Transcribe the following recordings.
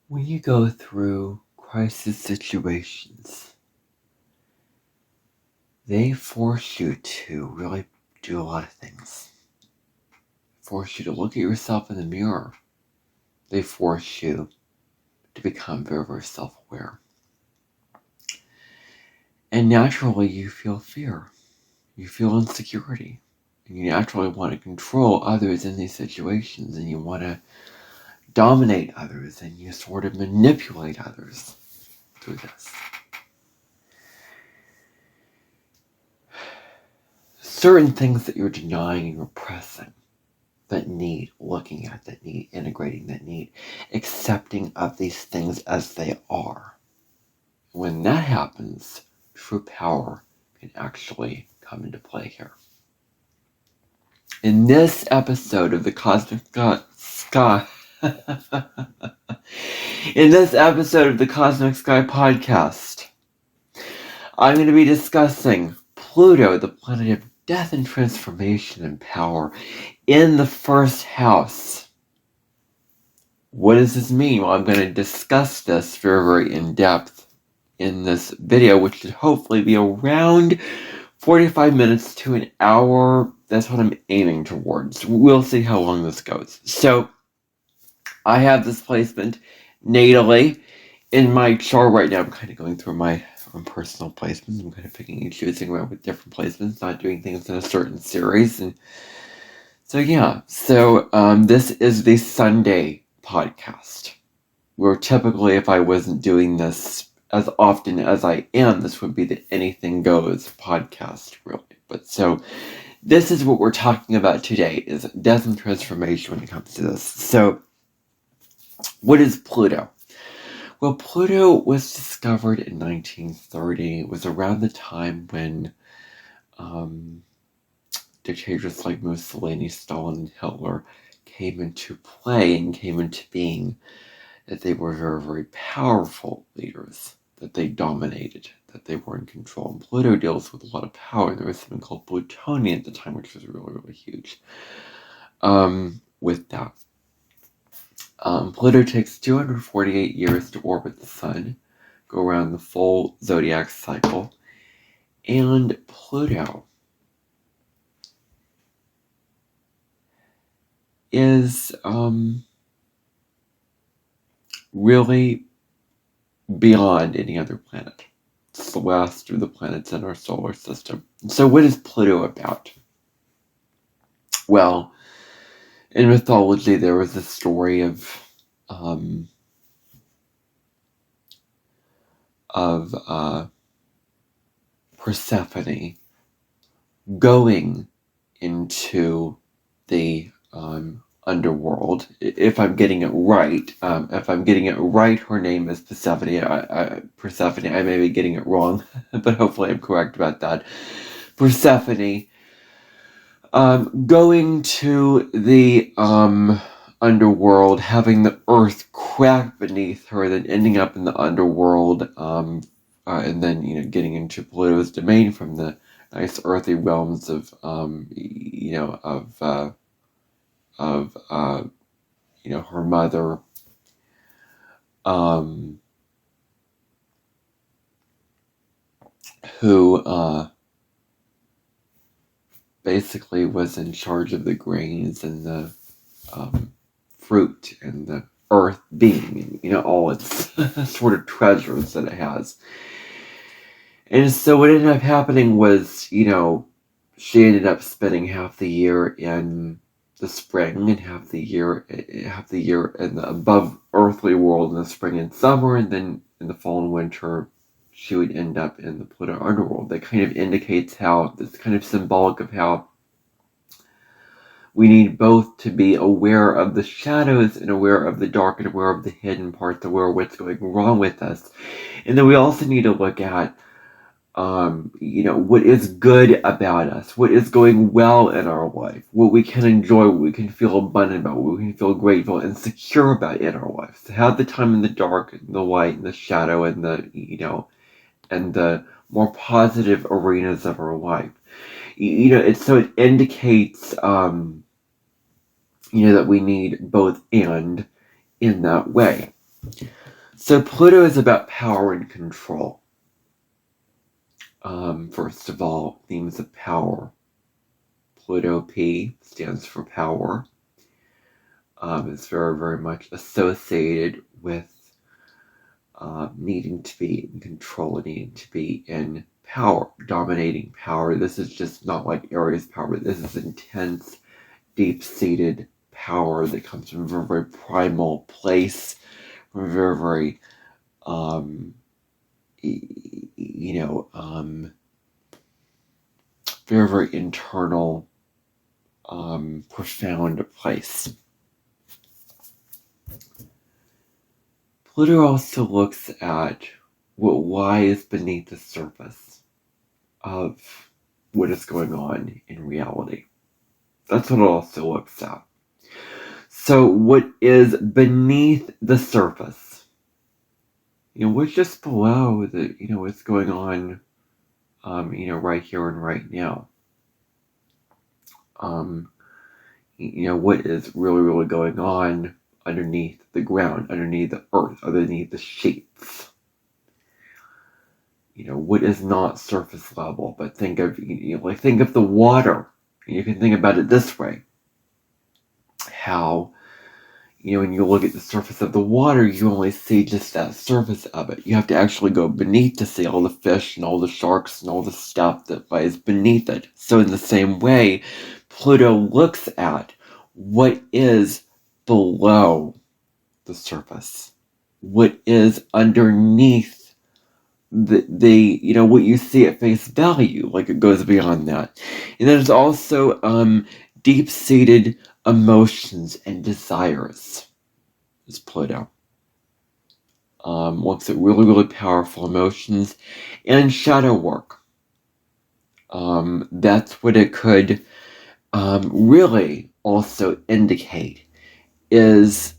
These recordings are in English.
When you go through crisis situations, they force you to really do a lot of things. Force you to look at yourself in the mirror. They force you to become very, very self-aware. And naturally, you feel fear. You feel insecurity. And you naturally want to control others in these situations, and you want to dominate others, and you sort of manipulate others through this. Certain things that you're denying and repressing that need looking at, that need integrating, that need accepting of these things as they are. When that happens, true power can actually come into play here. In this episode of the Cosmic Sky in this episode of the Cosmic Sky podcast, I'm going to be discussing Pluto, the planet of death and transformation and power, in the first house. What does this mean? Well, I'm going to discuss this very, very in depth in this video, which should hopefully be around 45 minutes to an hour. That's what I'm aiming towards. We'll see how long this goes. So, I have this placement natally in my chart right now. I'm kind of going through my own personal placements. I'm kind of picking and choosing around with different placements, not doing things in a certain series. And so, yeah. So, this is the Sunday podcast, where typically if I wasn't doing this as often as I am, this would be the Anything Goes podcast, really. But so, this is what we're talking about today, is death and transformation when it comes to this. So, what is Pluto? Well, Pluto was discovered in 1930. It was around the time when dictators like Mussolini, Stalin, and Hitler came into play and came into being. That they were very, very powerful leaders, that they dominated, that they were in control. And Pluto deals with a lot of power. There was something called plutonium at the time, which was really, really huge. With that. Pluto takes 248 years to orbit the sun, go around the full zodiac cycle, and Pluto is really beyond any other planet. It's the last of the planets in our solar system. So what is Pluto about? Well, in mythology there was a story of Persephone going into the underworld. If I'm getting it right, her name is Persephone. Persephone. I may be getting it wrong, but hopefully I'm correct about that. Persephone going to the underworld, having the earth crack beneath her, then ending up in the underworld, and then getting into Pluto's domain from the nice earthy realms of her mother, who basically was in charge of the grains and the fruit and the earth being, all its sort of treasures that it has. And so what ended up happening was, she ended up spending half the year in the spring and half the year in the above earthly world in the spring and summer, and then in the fall and winter she would end up in the Pluto underworld. That kind of indicates how, it's kind of symbolic of how we need both to be aware of the shadows and aware of the dark and aware of the hidden parts, aware of what's going wrong with us. And then we also need to look at what is good about us, what is going well in our life, what we can enjoy, what we can feel abundant about, what we can feel grateful and secure about in our life. So have the time in the dark, and the light, and the shadow, and and the more positive arenas of our life. It indicates, that we need both and in that way. So Pluto is about power and control. First of all, themes of power. Pluto P stands for power. It's very, very much associated with needing to be in control, needing to be in power, dominating power. This is just not like Aries power, but this is intense, deep-seated power that comes from a very, very primal place, from a very, very, very, very internal, profound place. Pluto also looks at what lies beneath the surface of what is going on in reality. That's what it also looks at. So what is beneath the surface? What's just below the, what's going on, right here and right now? What is really, really going on underneath the ground, underneath the earth, underneath the sheets? What is not surface level, but think of the water. You can think about it this way. How, when you look at the surface of the water, you only see just that surface of it. You have to actually go beneath to see all the fish and all the sharks and all the stuff that lies beneath it. So in the same way, Pluto looks at what is below the surface, what is underneath what you see at face value, like it goes beyond that. And there's also deep-seated emotions and desires is Pluto. Looks at really, really powerful emotions and shadow work. That's what it could really also indicate is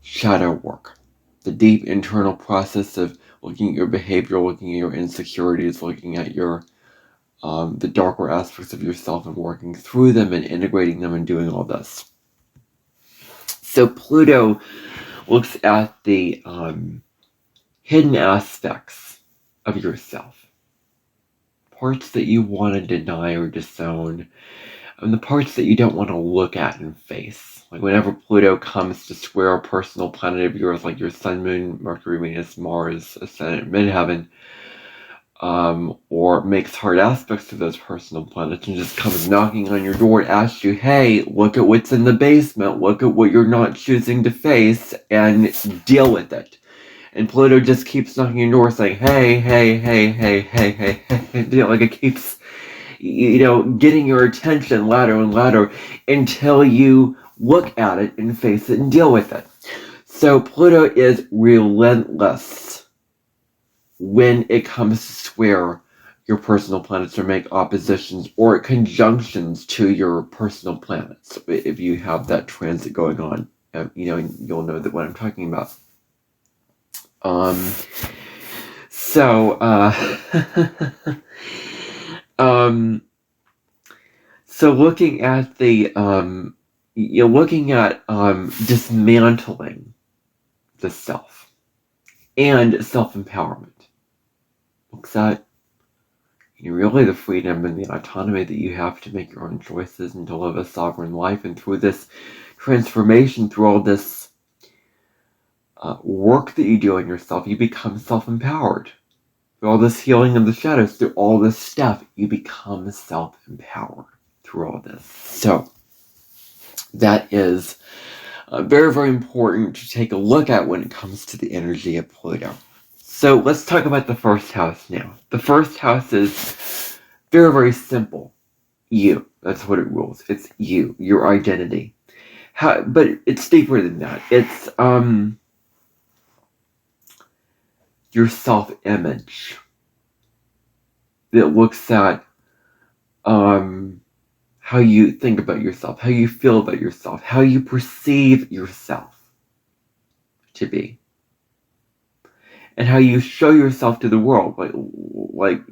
shadow work. The deep internal process of looking at your behavior, looking at your insecurities, looking at your the darker aspects of yourself and working through them and integrating them and doing all this. So Pluto looks at the hidden aspects of yourself. Parts that you want to deny or disown, and the parts that you don't want to look at and face. Like whenever Pluto comes to square a personal planet of yours, like your Sun, Moon, Mercury, Venus, Mars, Ascendant, Midheaven, or makes hard aspects to those personal planets and just comes knocking on your door and asks you, hey, look at what's in the basement, look at what you're not choosing to face, and deal with it. And Pluto just keeps knocking your door saying, hey, hey, hey, hey, hey, hey, hey, like it keeps, getting your attention louder and louder until you look at it and face it and deal with it. So Pluto is relentless when it comes to square your personal planets or make oppositions or conjunctions to your personal planets. If you have that transit going on, you'll know that what I'm talking about. So looking at the, looking at dismantling the self and self-empowerment. Looks at really the freedom and the autonomy that you have to make your own choices and to live a sovereign life. And through this transformation, through all this work that you do on yourself, you become self-empowered. Through all this healing of the shadows, through all this stuff, you become self-empowered through all this. So that is very, very important to take a look at when it comes to the energy of Pluto. So let's talk about the first house now. The first house is very, very simple. You. That's what it rules. It's you, your identity. But it's deeper than that. It's your self-image. It looks at how you think about yourself, how you feel about yourself, how you perceive yourself to be, and how you show yourself to the world, like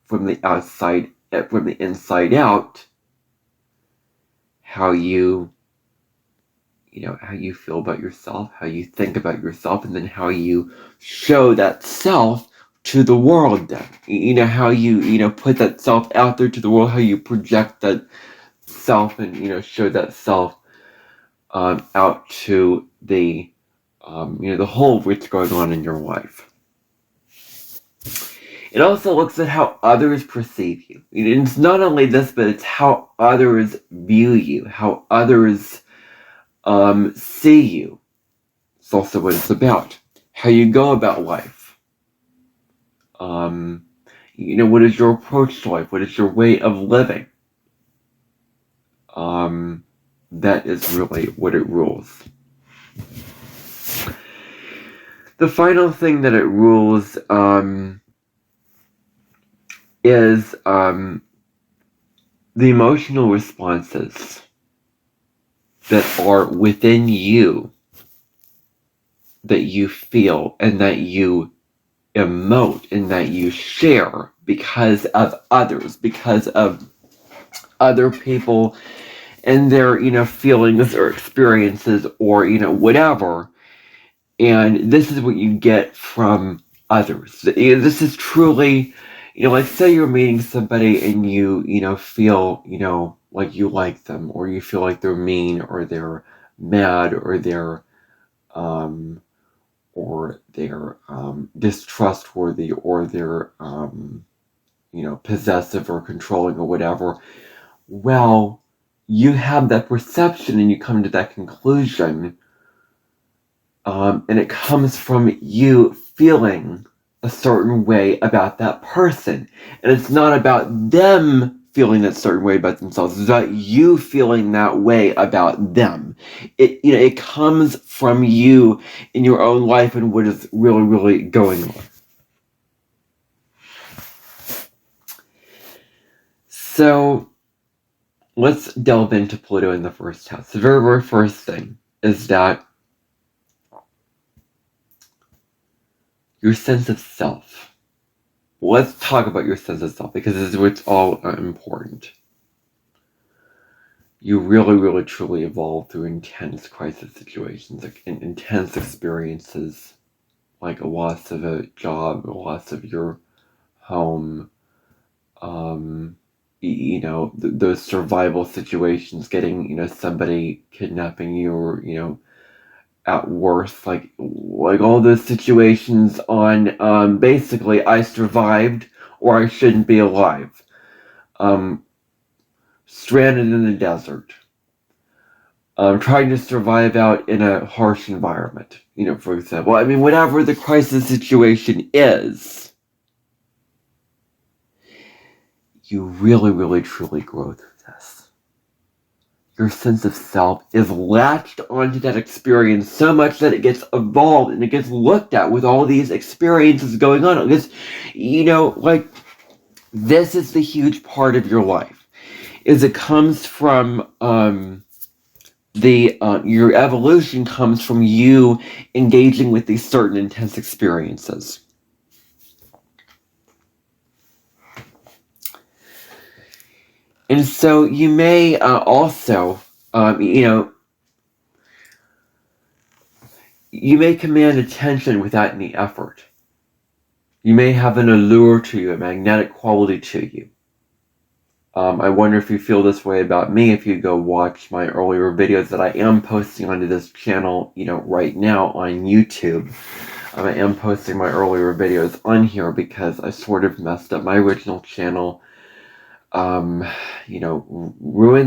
from the outside, from the inside out, how you how you feel about yourself, how you think about yourself, and then how you show that self to the world then. How you, put that self out there to the world, how you project that self and, show that self out to the, the whole of what's going on in your life. It also looks at how others perceive you. It's not only this, but it's how others view you, how others see you. It's also what it's about. How you go about life. What is your approach to life? What is your way of living? That is really what it rules. The final thing that it rules is the emotional responses that are within you, that you feel and that you emote and that you share because of others, because of other people and their, feelings or experiences or, whatever. And this is what you get from others. This is truly, like say you're meeting somebody and you, feel, like you like them, or you feel like they're mean or they're mad or they're distrustworthy or they're, possessive or controlling or whatever. Well, you have that perception and you come to that conclusion, and it comes from you feeling a certain way about that person. And it's not about them feeling that certain way about themselves. It's about you feeling that way about them. It comes from you in your own life and what is really, really going on. So let's delve into Pluto in the first house. The very, very first thing is that your sense of self. Let's talk about your sense of self because this is what's all important. You really, really, truly evolve through intense crisis situations, like intense experiences, like a loss of a job, a loss of your home, those survival situations, getting, somebody kidnapping you or, at worst, like all those situations on, basically, I survived or I shouldn't be alive. Stranded in the desert. Trying to survive out in a harsh environment, for example. I mean, whatever the crisis situation is, you really, really, truly grow through this. Your sense of self is latched onto that experience so much that it gets evolved and it gets looked at with all these experiences going on. Because, this is the huge part of your life, is it comes from, your evolution comes from you engaging with these certain intense experiences. And so you may also, you may command attention without any effort. You may have an allure to you, a magnetic quality to you. I wonder if you feel this way about me if you go watch my earlier videos that I am posting onto this channel, right now on YouTube. I am posting my earlier videos on here because I sort of messed up my original channel. Ruined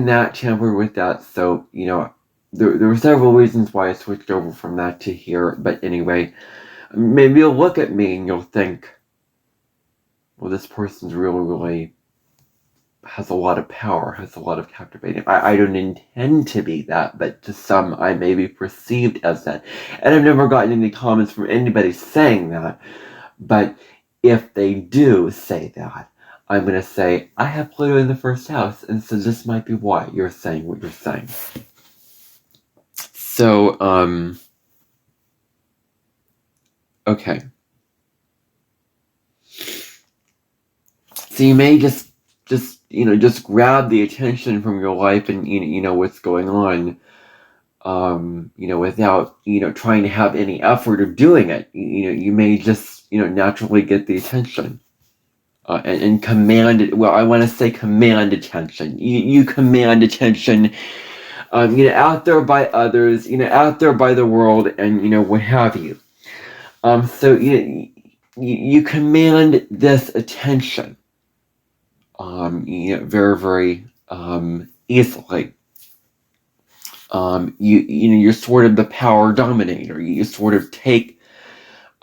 that, tampered with that. So, there were several reasons why I switched over from that to here. But anyway, maybe you'll look at me and you'll think, well, this person's really, really has a lot of power, has a lot of captivating. I don't intend to be that, but to some I may be perceived as that. And I've never gotten any comments from anybody saying that. But if they do say that, I'm going to say, I have Pluto in the first house, and so this might be why you're saying what you're saying. So, okay. So you may just grab the attention from your life and, what's going on, without, trying to have any effort of doing it. You may just, naturally get the attention. And command it. Well, I want to say command attention. You command attention, out there by others, out there by the world, and what have you. So you command this attention, very, very easily. You're sort of the power dominator. You sort of take,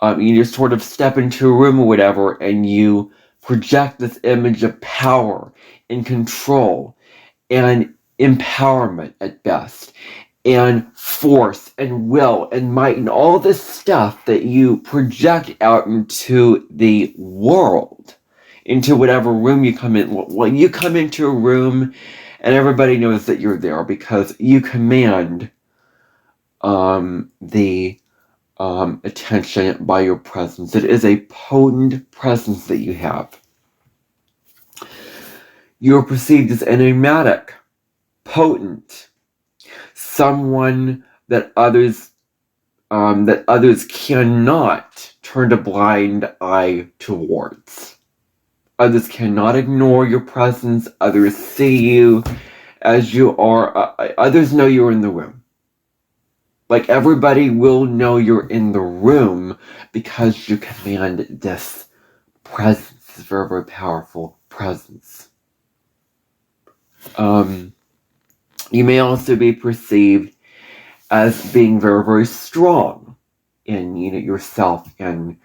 you just sort of step into a room or whatever, and you project this image of power and control and empowerment at best, and force and will and might and all this stuff that you project out into the world, into whatever room you come in. Well, you come into a room and everybody knows that you're there because you command the attention by your presence. It is a potent presence that you have. You are perceived as enigmatic, potent, someone that others cannot turn a blind eye towards. Others cannot ignore your presence. Others see you as you are. Others know you're in the room. Like, everybody will know you're in the room because you command this presence, this very, very powerful presence. You may also be perceived as being very, very strong in yourself and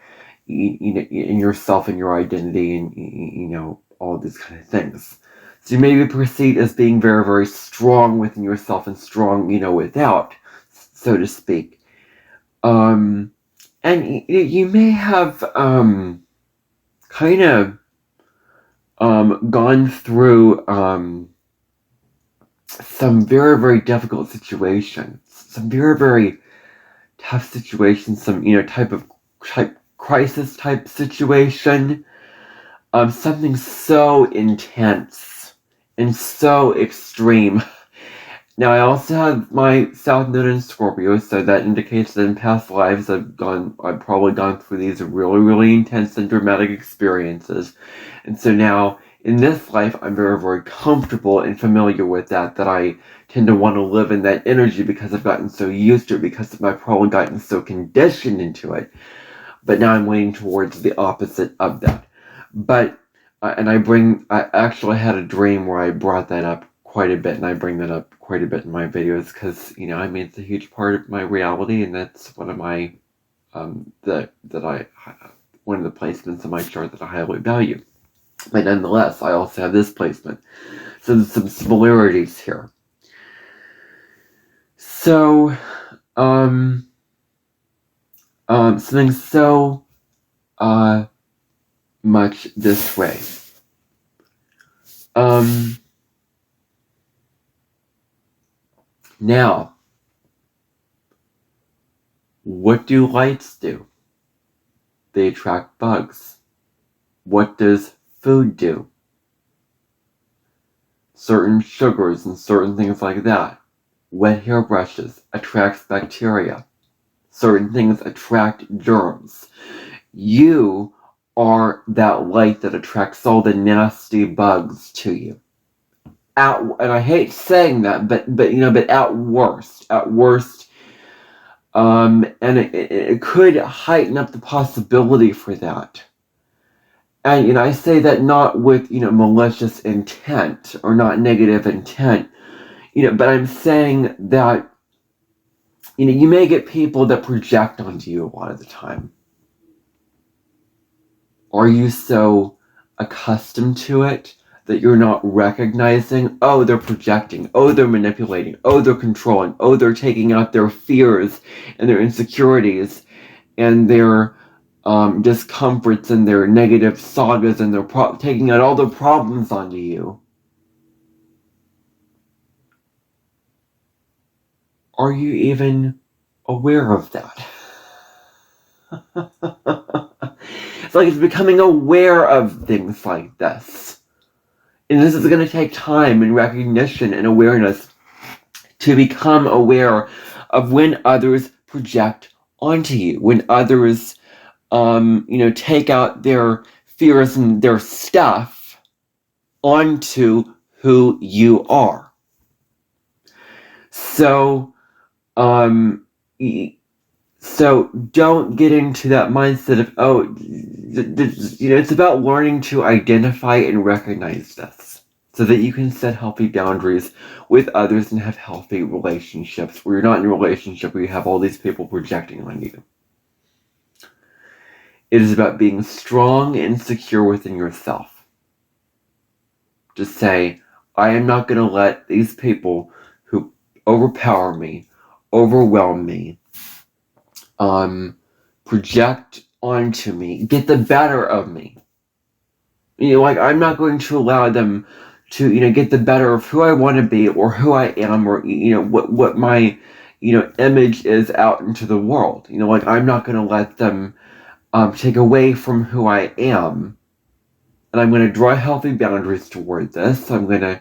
in yourself and your identity and all these kind of things. So you may be perceived as being very, very strong within yourself and strong, without, so to speak. And you may have kind of gone through some very, very difficult situations, some very, very tough situations, some type crisis type situation, something so intense and so extreme. Now, I also have my South Node in Scorpio, so that indicates that in past lives I've probably gone through these really, really intense and dramatic experiences. And so now, in this life, I'm very, very comfortable and familiar with that I tend to want to live in that energy because I've gotten so used to it, because I've probably gotten so conditioned into it. But now I'm leaning towards the opposite of that. But, and I actually had a dream where I brought that up quite a bit, and I bring that up quite a bit in my videos because, it's a huge part of my reality, and that's one of my, one of the placements in my chart that I highly value. But nonetheless, I also have this placement. So there's some similarities here. So, something so, much this way. Now, what do lights do? They attract bugs. What does food do? Certain sugars and certain things like that. Wet hairbrushes attracts bacteria. Certain things attract germs. You are that light that attracts all the nasty bugs to you. And I hate saying that, but at worst, and it could heighten up the possibility for that. And I say that not with malicious intent or not negative intent, but I'm saying that you may get people that project onto you a lot of the time. Are you so accustomed to it that you're not recognizing, oh, they're projecting, oh, they're manipulating, oh, they're controlling, oh, they're taking out their fears and their insecurities and their discomforts and their negative sagas, and they're taking out all their problems onto you? Are you even aware of that? It's like it's becoming aware of things like this. And this is going to take time and recognition and awareness to become aware of when others project onto you, when others, take out their fears and their stuff onto who you are. So, so don't get into that mindset of, it's about learning to identify and recognize this so that you can set healthy boundaries with others and have healthy relationships where you're not in a relationship where you have all these people projecting on you. It is about being strong and secure within yourself. Just say, I am not going to let these people who overpower me, overwhelm me, project onto me, get the better of me. I'm not going to allow them to, get the better of who I want to be or who I am or, what my, image is out into the world. I'm not going to let them take away from who I am. And I'm going to draw healthy boundaries toward this. I'm going to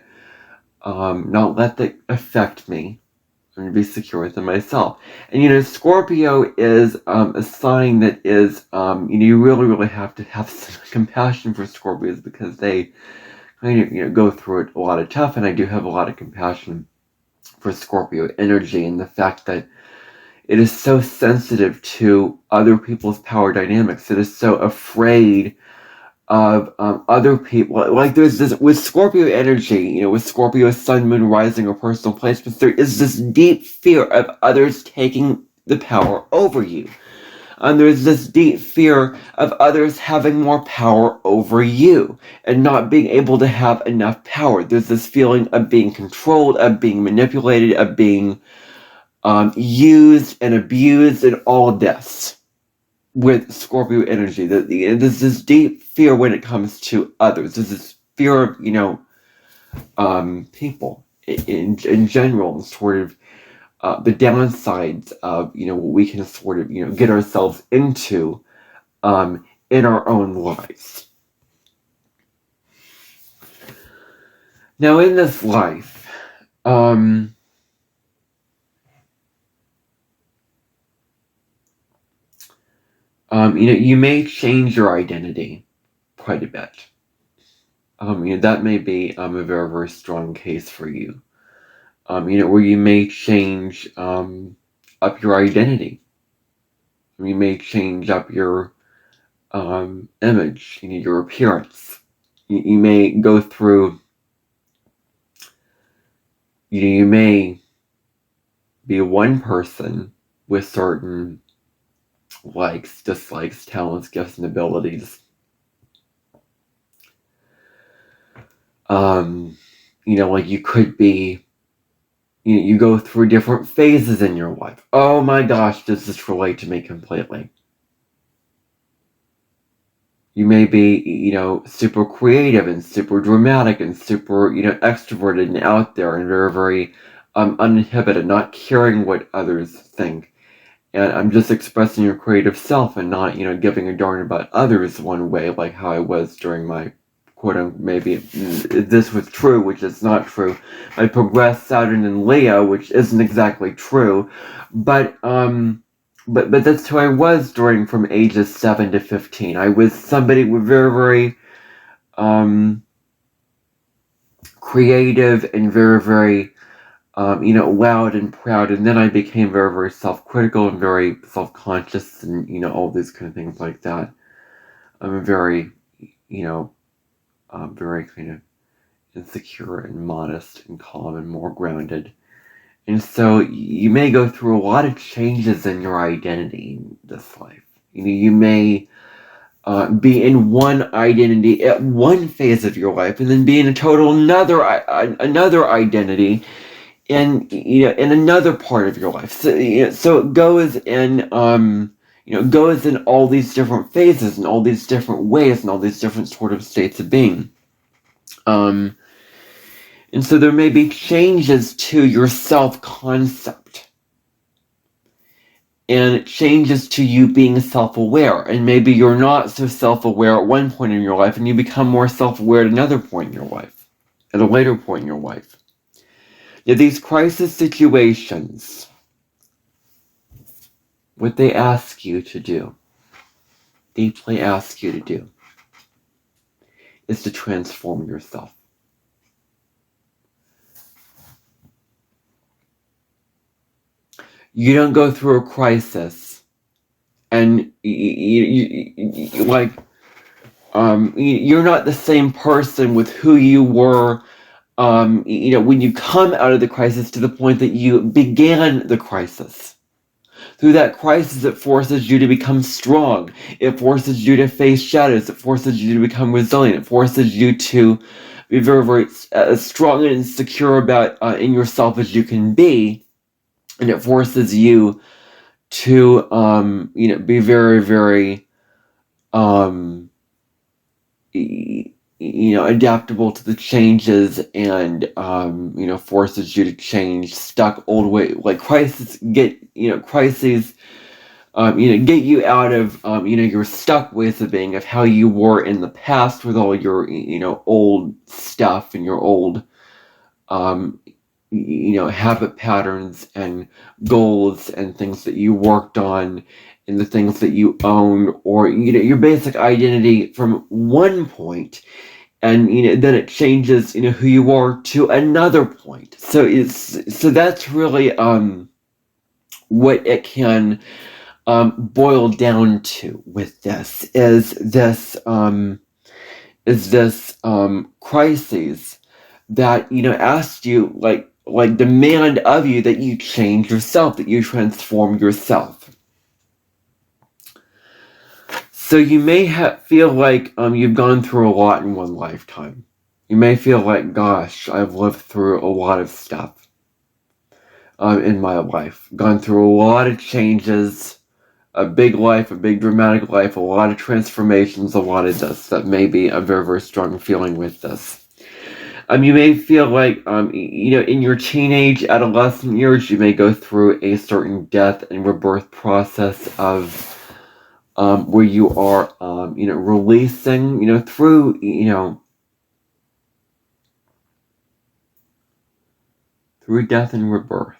not let that affect me. I'm going to be secure within myself. And, Scorpio is a sign that is, you really, really have to have some compassion for Scorpios because they kind of, go through it a lot of tough. And I do have a lot of compassion for Scorpio energy and the fact that it is so sensitive to other people's power dynamics. It is so afraid of other people. Like there's this, with Scorpio energy, with Scorpio sun, moon, rising, or personal placements, there is this deep fear of others taking the power over you. And there's this deep fear of others having more power over you and not being able to have enough power. There's this feeling of being controlled, of being manipulated, of being used and abused and all of this with Scorpio energy. There's this deep fear when it comes to others. There's this fear of, people in general, and sort of the downsides of, what we can sort of, get ourselves into in our own lives. Now, in this life, you may change your identity quite a bit. That may be a very, very strong case for you. Where you may change up your identity. You may change up your image, your appearance. You may go through, you may be one person with certain likes, dislikes, talents, gifts, and abilities. You could be, you go through different phases in your life. Oh my gosh, does this relate to me completely? You may be, super creative and super dramatic and super, extroverted and out there and very, very uninhibited, not caring what others think. And I'm just expressing your creative self and not, giving a darn about others one way, like how I was during my quote-unquote, maybe this was true, which is not true. I progressed Saturn in Leo, which isn't exactly true, but that's who I was during from ages 7 to 15. I was somebody with very, very creative and very, very loud and proud, and then I became very, very self-critical and very self-conscious and, all these kind of things like that. I'm very, very kind of insecure and modest and calm and more grounded. And so you may go through a lot of changes in your identity in this life. You may be in one identity at one phase of your life and then be in a total another identity in another part of your life. So, so it goes in goes in all these different phases and all these different ways and all these different sort of states of being. And so there may be changes to your self-concept and changes to you being self-aware. And maybe you're not so self-aware at one point in your life and you become more self-aware at another point in your life, at a later point in your life. Now, these crisis situations what they ask you to do, deeply ask you to do, is to transform yourself. You don't go through a crisis and you're not the same person with who you were when you come out of the crisis to the point that you began the crisis. Through that crisis, it forces you to become strong. It forces you to face shadows. It forces you to become resilient. It forces you to be very, very strong and secure about in yourself as you can be. And it forces you to, be very, very, adaptable to the changes and, forces you to change stuck old way, like crises, get you out of, your stuck ways of being, of how you were in the past with all your, old stuff and your old, habit patterns and goals and things that you worked on and the things that you own, or, your basic identity from one point, and, then it changes, who you are to another point. So that's really, what it can, boil down to with this is this crises that asked you, like demand of you that you change yourself, that you transform yourself. So you may feel like you've gone through a lot in one lifetime. You may feel like, gosh, I've lived through a lot of stuff in my life, gone through a lot of changes, a big life, a big dramatic life, a lot of transformations, a lot of this. That may be a very, very strong feeling with this. You may feel like, in your teenage, adolescent years, you may go through a certain death and rebirth process of, where you are, releasing, through, through death and rebirth.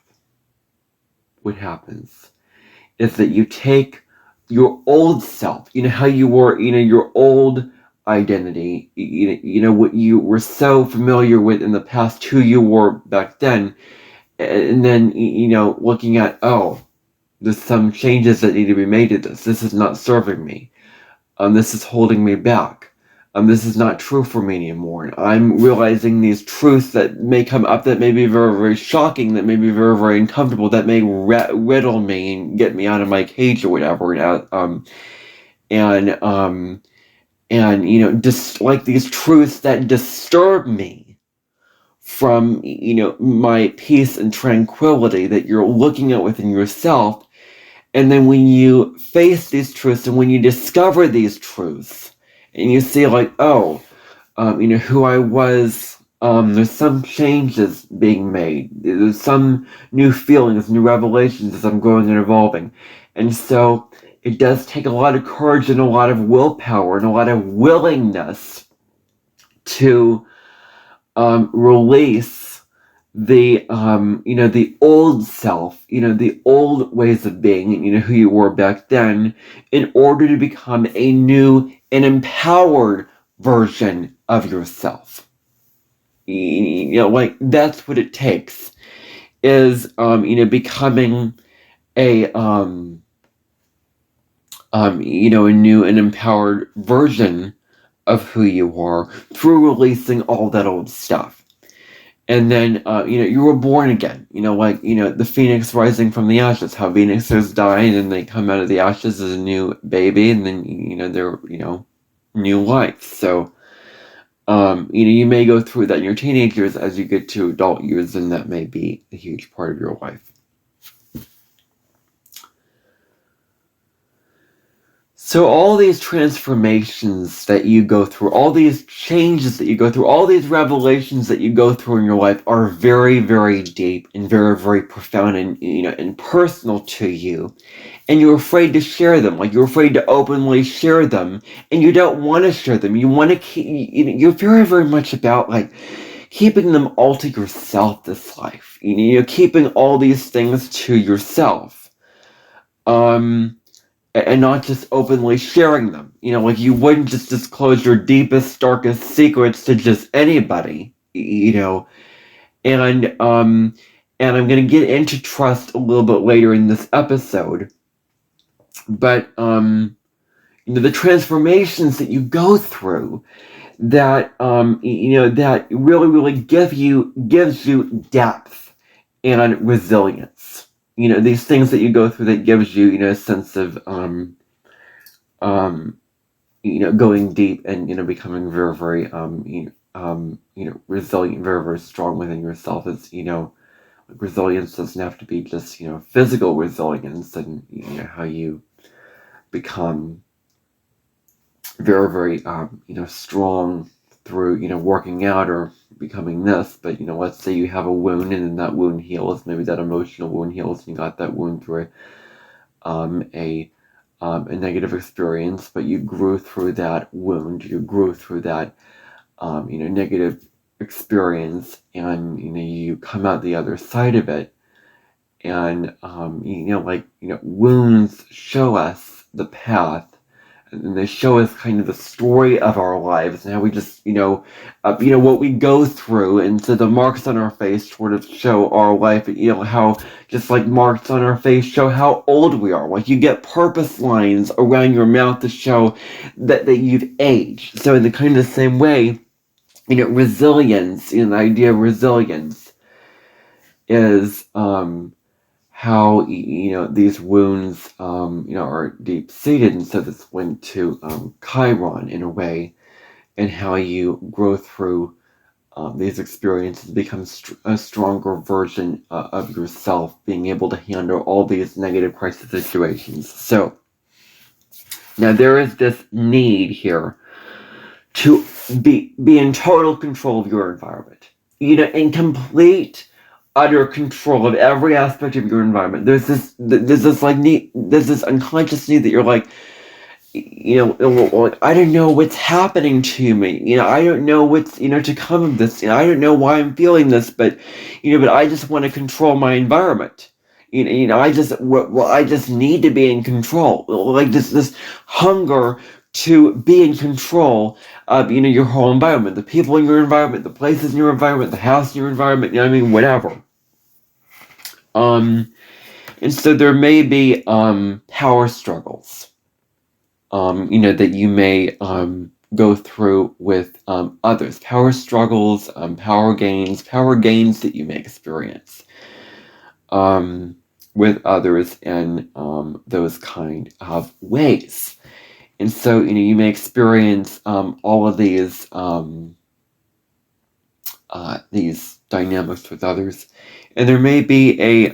What happens is that you take your old self, how you were, your old identity, what you were so familiar with in the past, who you were back then, and then, looking at, oh, there's some changes that need to be made to this. This is not serving me. This is holding me back. This is not true for me anymore. And I'm realizing these truths that may come up that may be very, very shocking, that may be very, very uncomfortable, that may riddle me and get me out of my cage or whatever. Just like these truths that disturb me from, my peace and tranquility that you're looking at within yourself. And then when you face these truths and when you discover these truths and you see like, oh, who I was, there's some changes being made. There's some new feelings, new revelations as I'm growing and evolving. And so it does take a lot of courage and a lot of willpower and a lot of willingness to release the old self, the old ways of being, who you were back then, in order to become a new and empowered version of yourself. That's what it takes, is, becoming a, a new and empowered version of who you are through releasing all that old stuff. And then, you were born again, the phoenix rising from the ashes, how phoenixes die and then they come out of the ashes as a new baby, and then, they're, new life. So, you may go through that in your teenage years as you get to adult years, and that may be a huge part of your life. So all these transformations that you go through, all these changes that you go through, all these revelations that you go through in your life are very, very deep and very, very profound and, and personal to you. And you're afraid to share them, like you're afraid to openly share them, and you don't want to share them. You want to keep, you're very, very much about like keeping them all to yourself this life. Keeping all these things to yourself. and not just openly sharing them. Like you wouldn't just disclose your deepest, darkest secrets to just anybody. And I'm going to get into trust a little bit later in this episode. But the transformations that you go through, that that really gives you depth and resilience. These things that you go through that gives you a sense of going deep and becoming very, very resilient, very, very strong within yourself. It's resilience doesn't have to be just physical resilience, and how you become very, very strong through working out or becoming this. But let's say you have a wound, and then that wound heals. Maybe that emotional wound heals, and you got that wound through a negative experience, but you grew through that wound, you grew through that negative experience, and you come out the other side of it. And wounds show us the path, and they show us kind of the story of our lives, and how we just what we go through. And so the marks on our face sort of show our life. How just like marks on our face show how old we are. Like you get purpose lines around your mouth to show that you've aged. So in the kind of the same way, resilience, the idea of resilience is how these wounds are deep seated, and so this went to Chiron in a way, and how you grow through these experiences, become a stronger version of yourself, being able to handle all these negative crisis situations. So now there is this need here to be in total control of your environment, in complete, utter control of every aspect of your environment. There's this unconscious need that you're like, I don't know what's happening to me. I don't know what's to come of this. I don't know why I'm feeling this, but but I just want to control my environment. I just need to be in control. Like this hunger to be in control of your whole environment, the people in your environment, the places in your environment, the house in your environment. Whatever. And so there may be power struggles, that you may go through with others. Power struggles, power gains that you may experience with others in those kind of ways. And so, you may experience all of these dynamics with others, and there may be a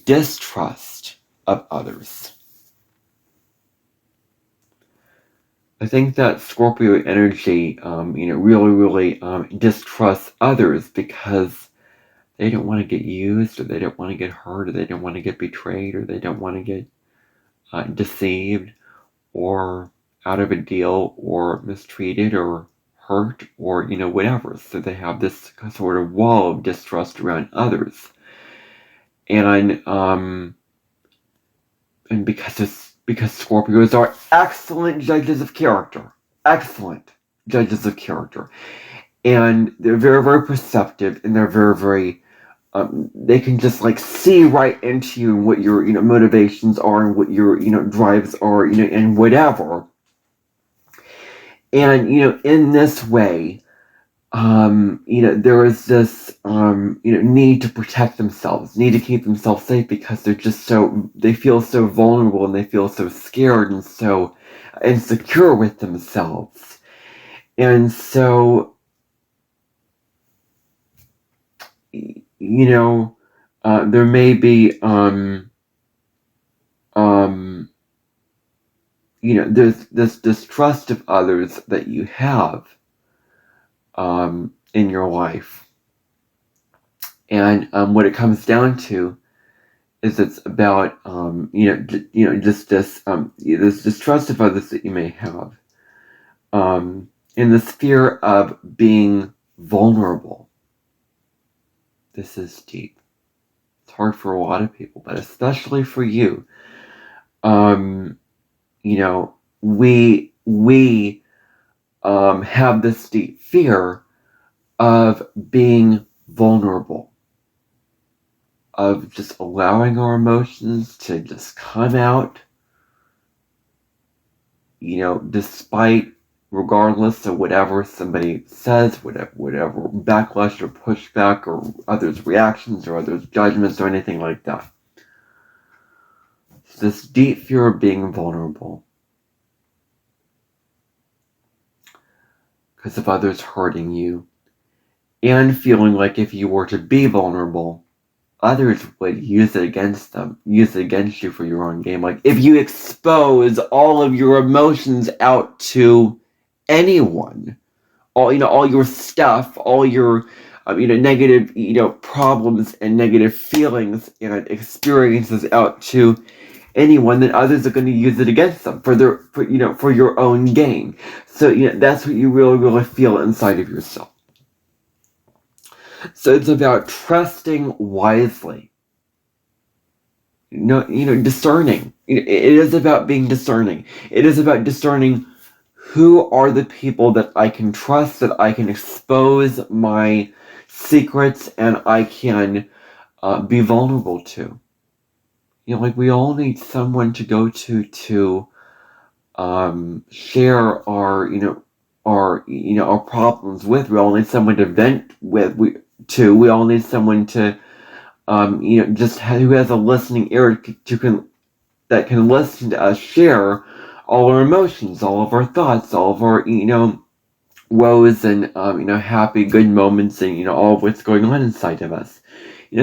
distrust of others. I think that Scorpio energy, really distrusts others because they don't want to get used, or they don't want to get hurt, or they don't want to get betrayed, or they don't want to get deceived, or out of a deal, or mistreated, or hurt, or whatever. So they have this sort of wall of distrust around others, and because Scorpios are excellent judges of character, and they're very, very perceptive, and they're very, very they can just like see right into you, and what your motivations are, and what your drives are, and whatever. And in this way, there is this need to protect themselves, need to keep themselves safe, because they feel so vulnerable, and they feel so scared, and so insecure with themselves. And so there may be there's this distrust of others that you have in your life. And what it comes down to is it's about just this distrust of others that you may have in this fear of being vulnerable. This is deep. It's hard for a lot of people, but especially for you. We have this deep fear of being vulnerable, of just allowing our emotions to just come out, regardless of whatever somebody says, whatever backlash or pushback or others' reactions or others' judgments or anything like that. It's this deep fear of being vulnerable because of others hurting you, and feeling like if you were to be vulnerable, others would use it against you for your own gain. Like, if you expose all of your emotions out to anyone, all your stuff, all your, negative, problems and negative feelings and experiences out to anyone, then others are going to use it against them for your own gain. So, that's what you really, really feel inside of yourself. So it's about trusting wisely. Discerning. It is about being discerning. It is about discerning who are the people that I can trust, that I can expose my secrets, and I can be vulnerable to. We all need someone to go to share our problems with. We all need someone to vent with. We all need someone to who has a listening ear that can listen to us share all our emotions, all of our thoughts, all of our woes and happy good moments, and all of what's going on inside of us.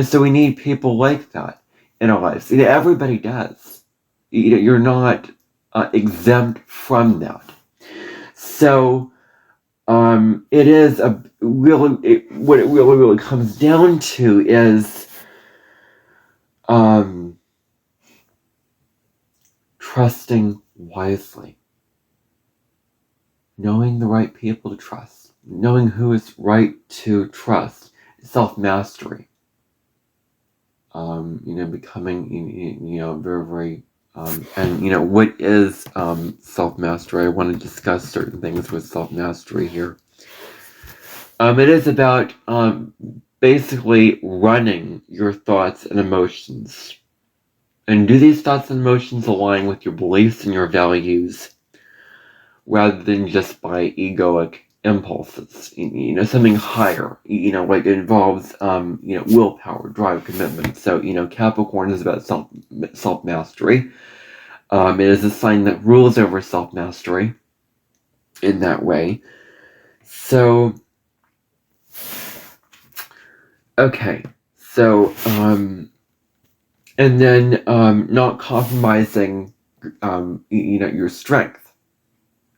So we need people like that in our lives. Everybody does. You're not exempt from that. So it is what it really comes down to is trusting wisely, knowing the right people to trust, knowing who is right to trust, self-mastery, becoming, very, very, and, what is self-mastery? I want to discuss certain things with self-mastery here. It is about basically running your thoughts and emotions. And do these thoughts and emotions align with your beliefs and your values, rather than just by egoic impulses? Something higher, like it involves, willpower, drive, commitment. So, Capricorn is about self-mastery. It is a sign that rules over self-mastery in that way. So, okay. So, and then not compromising, your strength.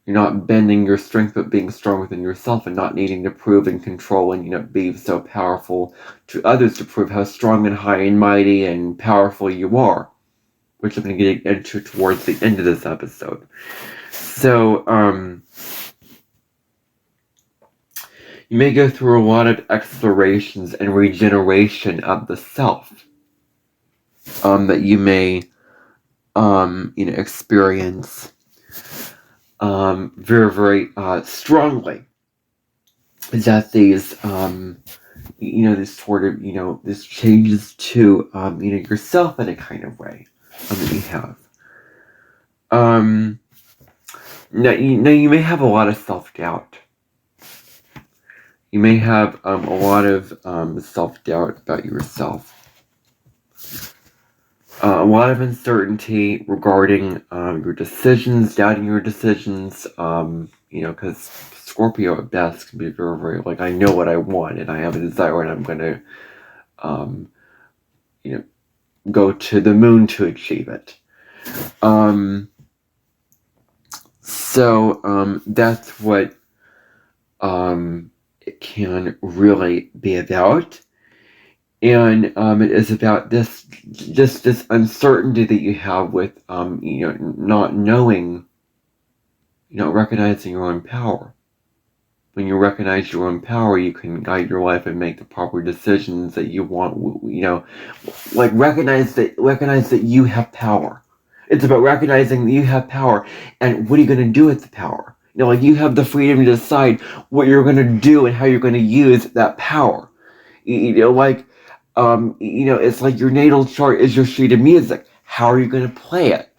You're not bending your strength, but being strong within yourself, and not needing to prove and control and, be so powerful to others to prove how strong and high and mighty and powerful you are, which I'm going to get into towards the end of this episode. So, you may go through a lot of explorations and regeneration of the self, that you may, experience very, very strongly. That these, this sort of, this changes to, yourself in a kind of way that you have. Now you may have a lot of self-doubt. You may have a lot of self-doubt about yourself. A lot of uncertainty regarding your decisions, doubting your decisions, because Scorpio at best can be very, very, like, I know what I want, and I have a desire, and I'm going to, go to the moon to achieve it. So that's what it can really be about. And it is about this uncertainty that you have with, not knowing, recognizing your own power. When you recognize your own power, you can guide your life and make the proper decisions that you want. Like recognize that you have power. It's about recognizing that you have power, and what are you going to do with the power? Like you have the freedom to decide what you're going to do and how you're going to use that power. It's like your natal chart is your sheet of music. How are you going to play it?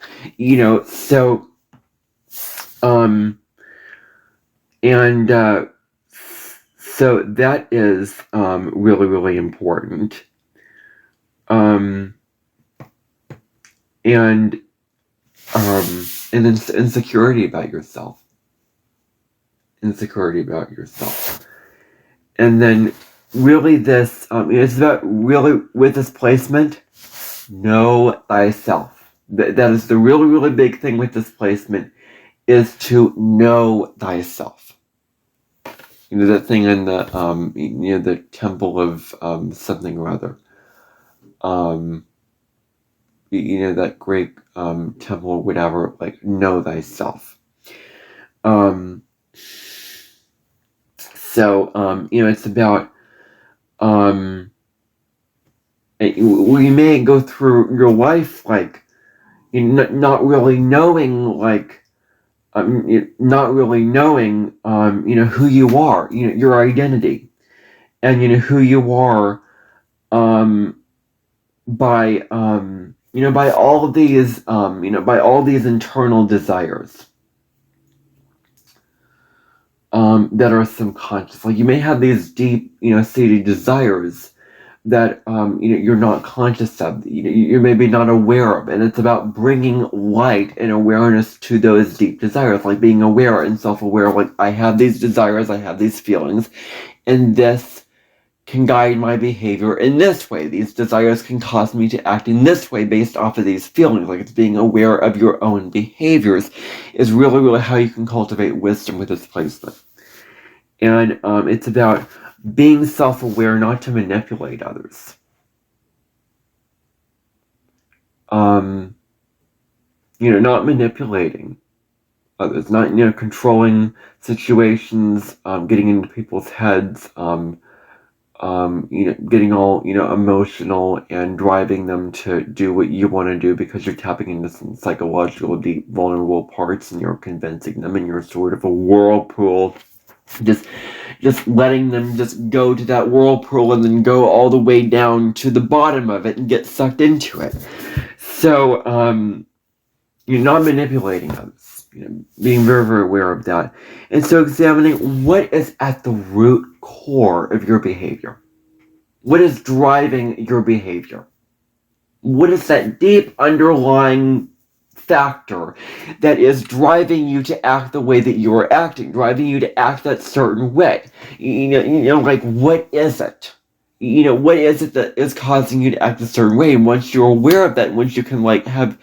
So, and so that is really, really important. And then insecurity about yourself. And then really this, it's about really with this placement, know thyself. That is the really, really big thing with this placement, is to know thyself. That thing in the, the temple of something or other. That great temple or whatever, like, know thyself. So, it's about, we may go through your life, like, not really knowing, like, not really knowing, who you are, your identity, and, who you are, by all of these, by all these internal desires, that are subconscious. Like you may have these deep, seated desires that, you're not conscious of, you're maybe not aware of, and it's about bringing light and awareness to those deep desires, like being aware and self-aware, like I have these desires, I have these feelings, and this can guide my behavior in this way. These desires can cause me to act in this way based off of these feelings. Like it's being aware of your own behaviors is really, really how you can cultivate wisdom with this placement. And it's about being self-aware, not to manipulate others. Not manipulating others, not, controlling situations, getting into people's heads, getting all, emotional and driving them to do what you want to do because you're tapping into some psychological, deep, vulnerable parts and you're convincing them, and you're sort of a whirlpool, just letting them just go to that whirlpool and then go all the way down to the bottom of it and get sucked into it. So, you're not manipulating others, being very, very aware of that. And so examining what is at the root core of your behavior. What is driving your behavior? What is that deep underlying factor that is driving you to act the way that you're acting, driving you to act that certain way? Like, what is it? What is it that is causing you to act a certain way? And once you're aware of that, once you can, like, have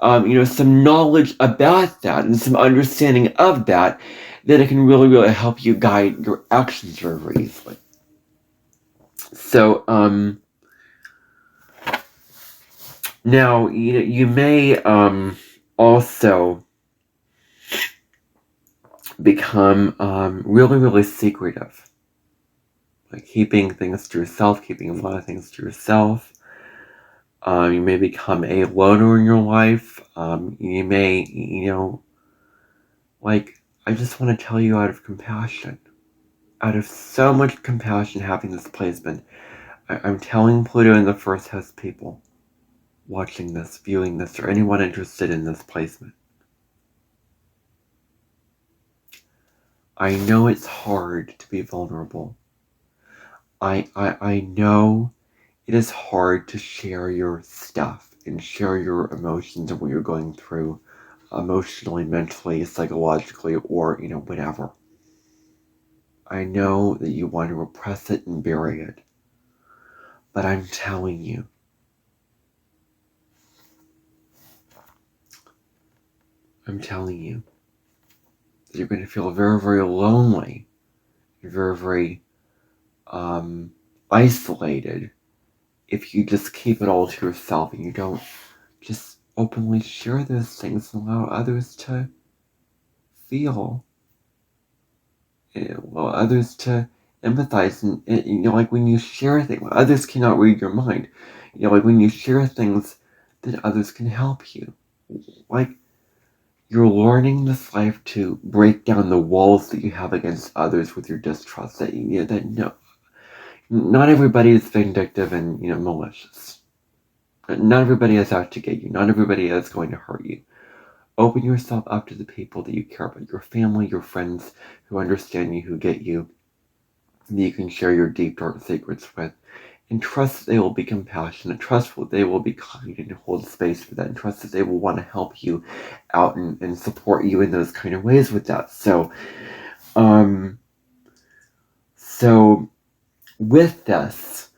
some knowledge about that and some understanding of that, then it can really, really help you guide your actions very, very easily. So, now, you may also become really, really secretive. Like keeping things to yourself, keeping a lot of things to yourself. You may become a loner in your life. You may, I just want to tell you, out of compassion, out of so much compassion having this placement, I'm telling Pluto in the first house people watching this, viewing this, or anyone interested in this placement. I know it's hard to be vulnerable. I know it is hard to share your stuff and share your emotions and what you're going through emotionally, mentally, psychologically, or, whatever. I know that you want to repress it and bury it. But I'm telling you, that you're going to feel very, very lonely, very, very isolated if you just keep it all to yourself and you don't just openly share those things and allow others to feel others to empathize, and like when you share things, others cannot read your mind. Like when you share things, then others can help you. Like you're learning this life to break down the walls that you have against others with your distrust. That no, not everybody is vindictive and malicious. Not everybody is out to get you. Not everybody is going to hurt you. Open yourself up to the people that you care about, your family, your friends who understand you, who get you, that you can share your deep, dark secrets with. And trust that they will be compassionate. Trust that they will be kind and hold space for that. And trust that they will want to help you out and support you in those kind of ways with that. So with this,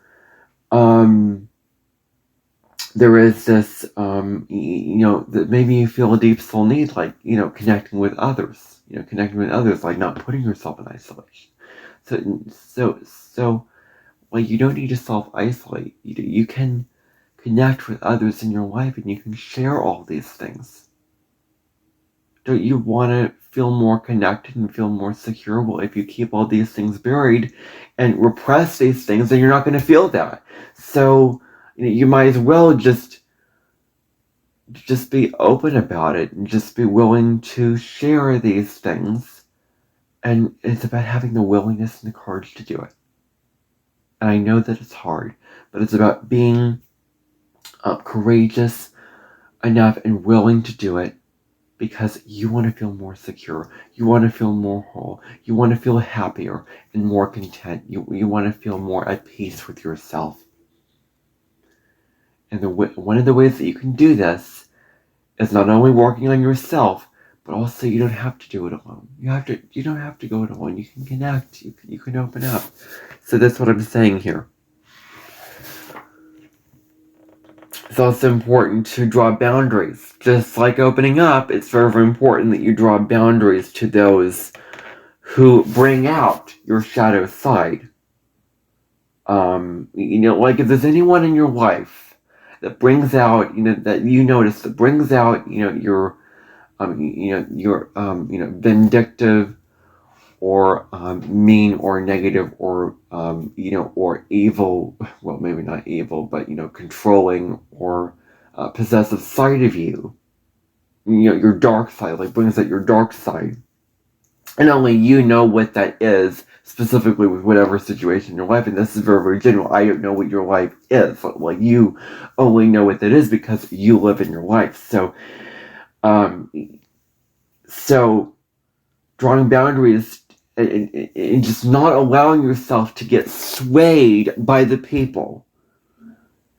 there is this, that maybe you feel a deep soul need, like, connecting with others, like not putting yourself in isolation. So, like, you don't need to self-isolate. You can connect with others in your life and you can share all these things. Don't you want to feel more connected and feel more secure? Well, if you keep all these things buried and repress these things, then you're not going to feel that. So, you might as well just be open about it and just be willing to share these things. And it's about having the willingness and the courage to do it. And I know that it's hard, but it's about being courageous enough and willing to do it because you want to feel more secure. You want to feel more whole. You want to feel happier and more content. You want to feel more at peace with yourself. And one of the ways that you can do this is not only working on yourself, but also you don't have to do it alone. You don't have to go it alone. You can connect. You can open up. So that's what I'm saying here. It's also important to draw boundaries. Just like opening up, it's very, very important that you draw boundaries to those who bring out your shadow side. Like if there's anyone in your life that brings out, that you notice that brings out, your vindictive or mean or negative or or evil, well, maybe not evil, but controlling or possessive side of you, your dark side, like brings out your dark side, and only you know what that is specifically with whatever situation in your life. And this is very, very general. I don't know what your life is. Like you only know what that is because you live in your life. So drawing boundaries and just not allowing yourself to get swayed by the people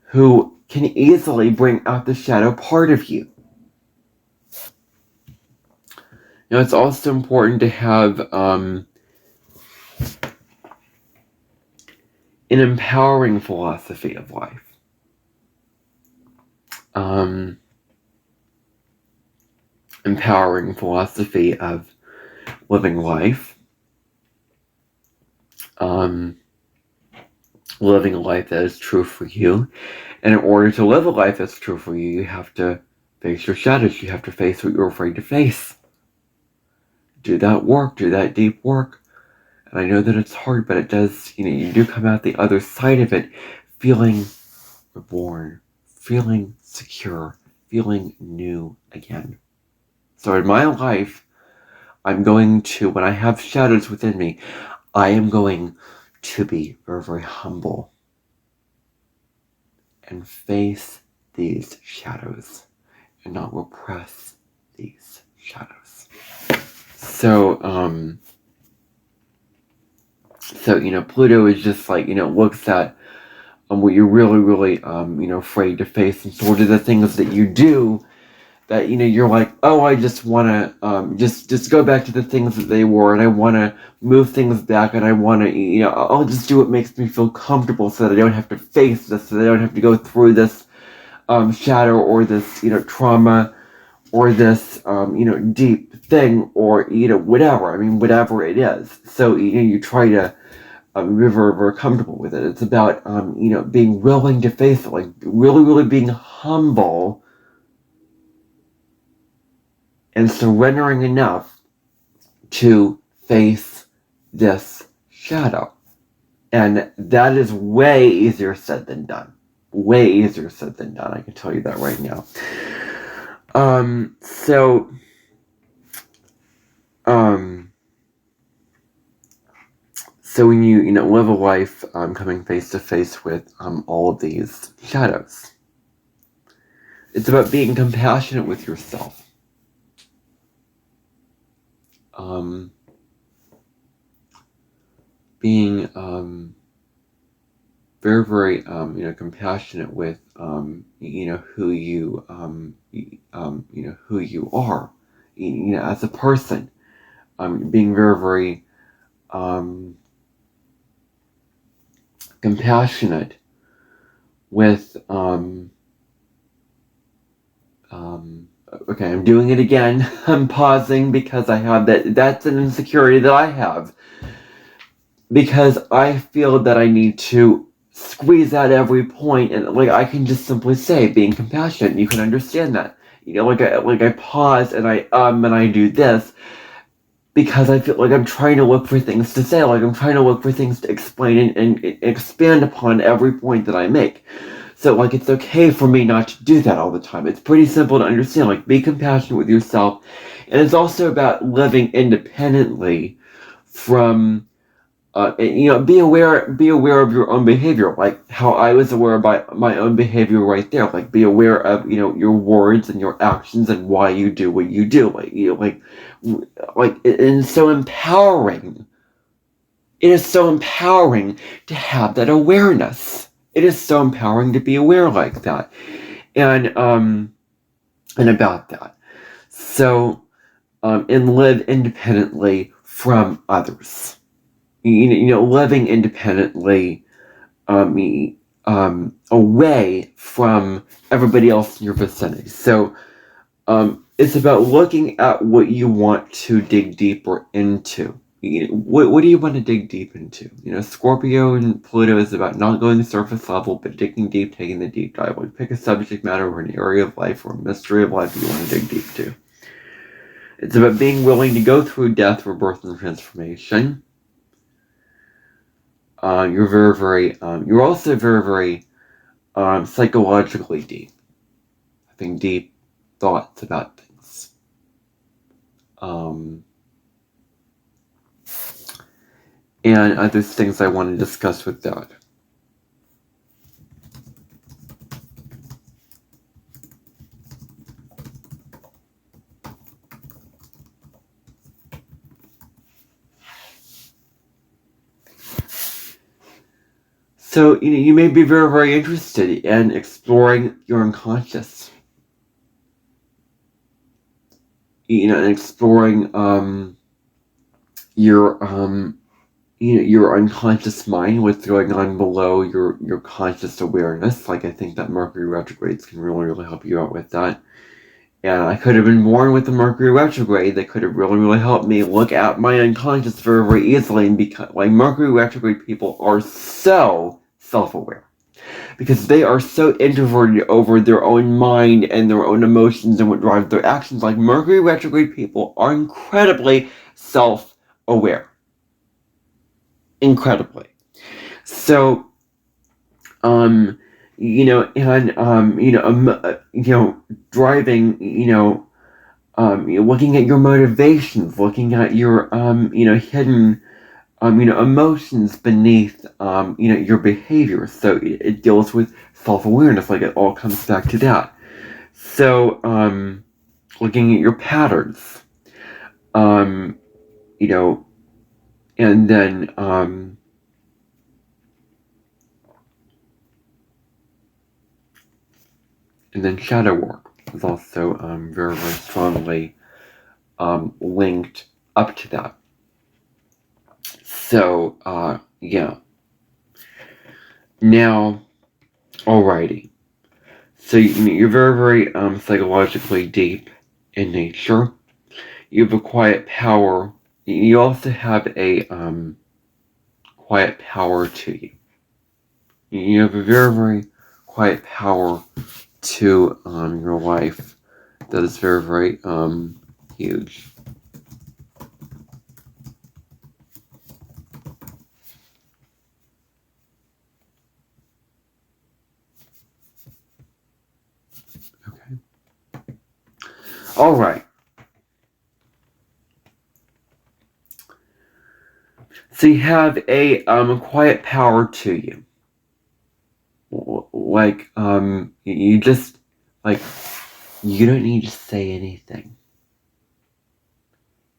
who can easily bring out the shadow part of you. It's also important to have an empowering philosophy of life. Empowering philosophy of living life. Living a life that is true for you. And in order to live a life that's true for you, you have to face your shadows. You have to face what you're afraid to face. Do that work. Do that deep work. And I know that it's hard, but it does, you do come out the other side of it feeling reborn, feeling secure, feeling new again. So in my life, I'm going to, when I have shadows within me, I am going to be very, very humble and face these shadows and not repress these shadows. So, Pluto is just like, looks at what you're really, really, afraid to face, and sort of the things that you do that, you're like, oh, I just want to, just go back to the things that they were, and I want to move things back, and I want to, I'll just do what makes me feel comfortable so that I don't have to face this, so that I don't have to go through this, shadow, or this, trauma, or this, deep thing, or, whatever it is. So, you try to be very, very comfortable with it. It's about, being willing to face it, like really, really being humble and surrendering enough to face this shadow. And that is way easier said than done. Way easier said than done. I can tell you that right now. So when you live a life coming face to face with all of these shadows, it's about being compassionate with yourself. Being very, very compassionate with who you who you are, as a person. Being very, very compassionate with okay, I'm doing it again. I'm pausing because I have that's an insecurity that I have, because I feel that I need to squeeze out every point, and I can just simply say being compassionate. You can understand that. I pause and I do this because I feel like I'm trying to look for things to say, I'm trying to look for things to explain and expand upon every point that I make. So, it's okay for me not to do that all the time. It's pretty simple to understand. Be compassionate with yourself. And it's also about living independently from, be aware of your own behavior, like how I was aware by my own behavior right there. Be aware of, your words and your actions and why you do what you do. It is so empowering. It is so empowering to have that awareness. It is so empowering to be aware like that, and about that. So, and live independently from others. Living independently, away from everybody else in your vicinity. So, it's about looking at what you want to dig deeper into. What do you want to dig deep into? Scorpio and Pluto is about not going surface level, but digging deep, taking the deep dive. Pick a subject matter or an area of life or a mystery of life you want to dig deep to. It's about being willing to go through death, rebirth, and transformation. You're very, very, you're also very, very psychologically deep. Having deep thoughts about things. And other things I want to discuss with that. So, you may be very, very interested in exploring your unconscious. And exploring your your unconscious mind, what's going on below your conscious awareness. I think that Mercury retrogrades can really, really help you out with that. And I could have been born with the Mercury retrograde that could have really, really helped me look at my unconscious very, very easily. And because Mercury retrograde people are so self-aware, because they are so introverted over their own mind and their own emotions and what drives their actions. Mercury retrograde people are incredibly self-aware. Incredibly. So, driving, looking at your motivations, looking at your, hidden, emotions beneath, your behavior. So it deals with self-awareness. It all comes back to that. So, looking at your patterns, and then, and then shadow work is also very, very strongly linked up to that. So, yeah. Now, alrighty. So you're very, very psychologically deep in nature. You have a quiet power. You also have a quiet power to you. You have a very, very quiet power to your life that is very, very huge. All right. So you have a quiet power to you. Like, you just, like, you don't need to say anything.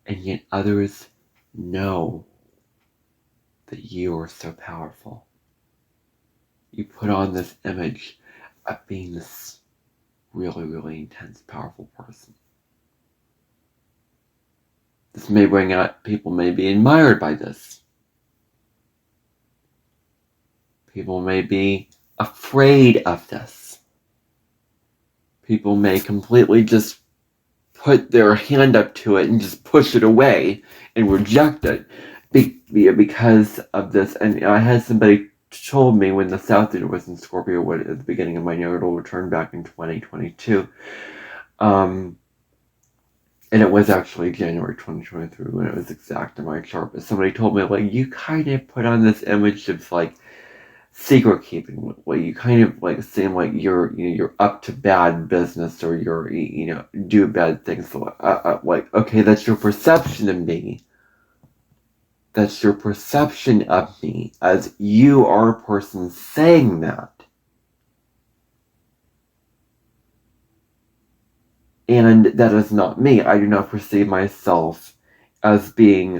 And yet others know that you are so powerful. You put on this image of being this really, really intense, powerful person. This may bring out, people may be admired by this. People may be afraid of this. People may completely just put their hand up to it and just push it away and reject it because of this. And I had somebody told me when the South Node was in Scorpio at the beginning of my nodal return back in 2022, and it was actually January 2023 when it was exact in my chart, but somebody told me, like, you kind of put on this image of, like, secret keeping, like, you kind of, like, seem like you're up to bad business, or you're, do bad things. So, like, okay, that's your perception of me. That's your perception of me, as you are a person saying that. And that is not me. I do not perceive myself as being,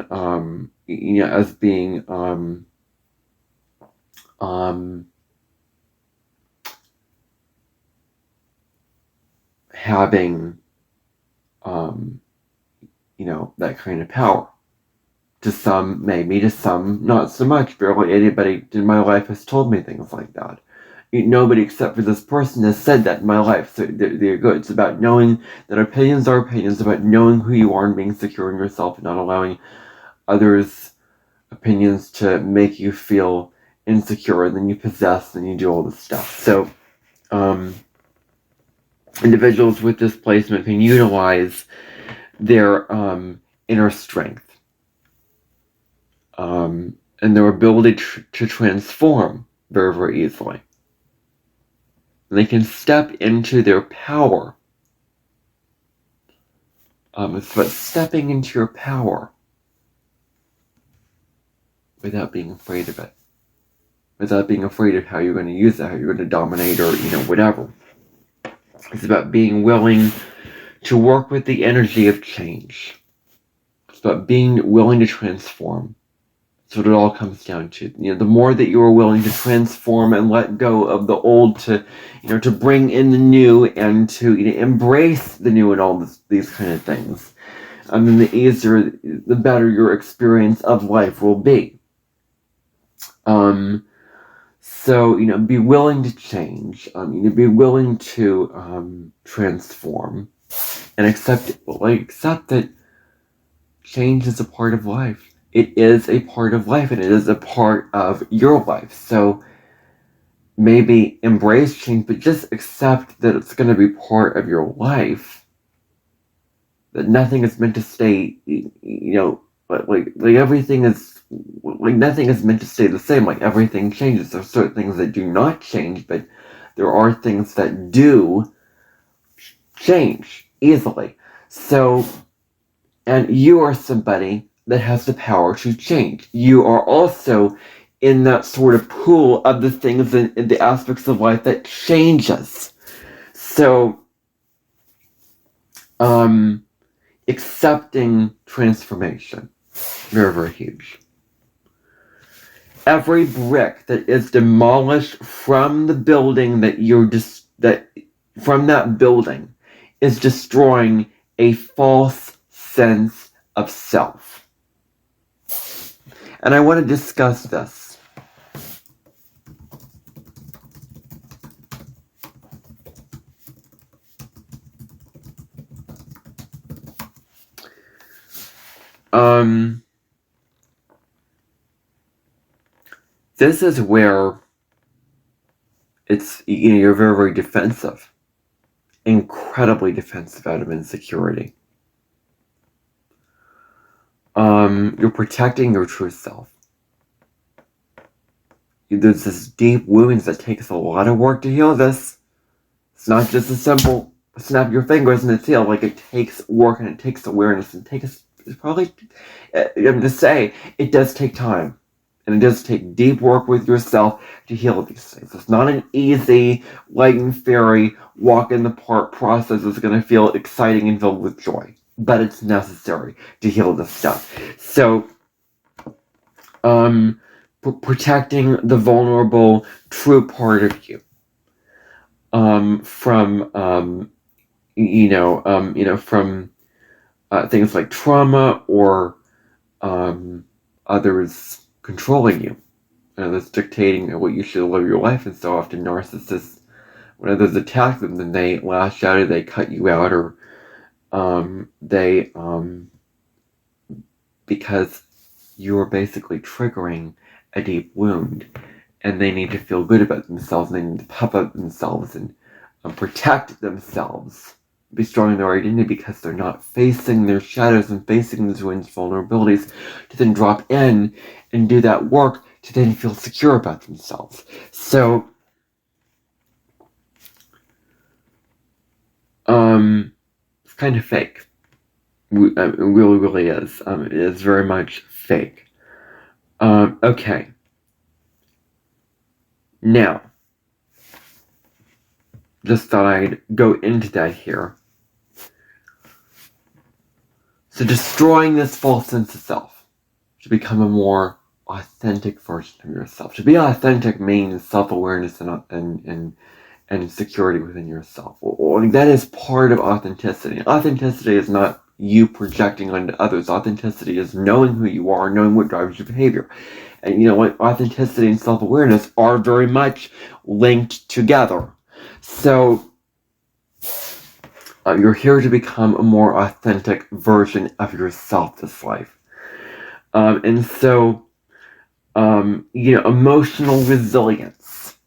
having, that kind of power. To some, maybe. To some, not so much. Barely anybody in my life has told me things like that. Nobody except for this person has said that in my life, so they're good. It's about knowing that opinions are opinions, about knowing who you are and being secure in yourself and not allowing others' opinions to make you feel insecure, and then you possess and you do all this stuff. So, individuals with displacement can utilize their inner strength and their ability to transform very, very easily. And they can step into their power. It's about stepping into your power without being afraid of it. Without being afraid of how you're going to use it, how you're going to dominate, or, whatever. It's about being willing to work with the energy of change. It's about being willing to transform. That's what it all comes down to. The more that you are willing to transform and let go of the old to bring in the new, and to embrace the new and all these kind of things, then the easier, the better your experience of life will be. So, be willing to change, be willing to transform, and accept that change is a part of life. It is a part of life, and it is a part of your life. So maybe embrace change, but just accept that it's going to be part of your life. That nothing is meant to stay, like everything is, like, nothing is meant to stay the same. Like, everything changes. There are certain things that do not change, but there are things that do change easily. So, and you are somebody that has the power to change. You are also in that sort of pool of the things in the aspects of life that changes. So, accepting transformation, very, very huge. Every brick that is demolished from the building from that building is destroying a false sense of self. And I want to discuss this. This is where it's, you're very, very defensive. Incredibly defensive out of insecurity. You're protecting your true self. There's this deep wounds that takes a lot of work to heal this. It's not just a simple snap your fingers and it's healed. Like, it takes work and it takes awareness and it's probably, I'm to say, it does take time. And it does take deep work with yourself to heal these things. It's not an easy, light and fairy, walk in the park process that's going to feel exciting and filled with joy. But it's necessary to heal this stuff. So, protecting the vulnerable, true part of you from from things like trauma or others controlling you, that's dictating what you should live your life. And so often narcissists, when others attack them, then they lash out or they cut you out, or they because you are basically triggering a deep wound, and they need to feel good about themselves, and they need to puff up themselves and protect themselves, be strong in their identity, because they're not facing their shadows and facing those wounds, vulnerabilities, to then drop in and do that work to then feel secure about themselves. So, it's kind of fake. It really, really is. It is very much fake. Okay. Now, just thought I'd go into that here. So, destroying this false sense of self to become a more authentic version of yourself. To be authentic means self-awareness and security within yourself. Well, that is part of authenticity. Authenticity is not you projecting onto others. Authenticity is knowing who you are, knowing what drives your behavior. And you know what? Authenticity and self-awareness are very much linked together. So, you're here to become a more authentic version of yourself this life. And so, emotional resilience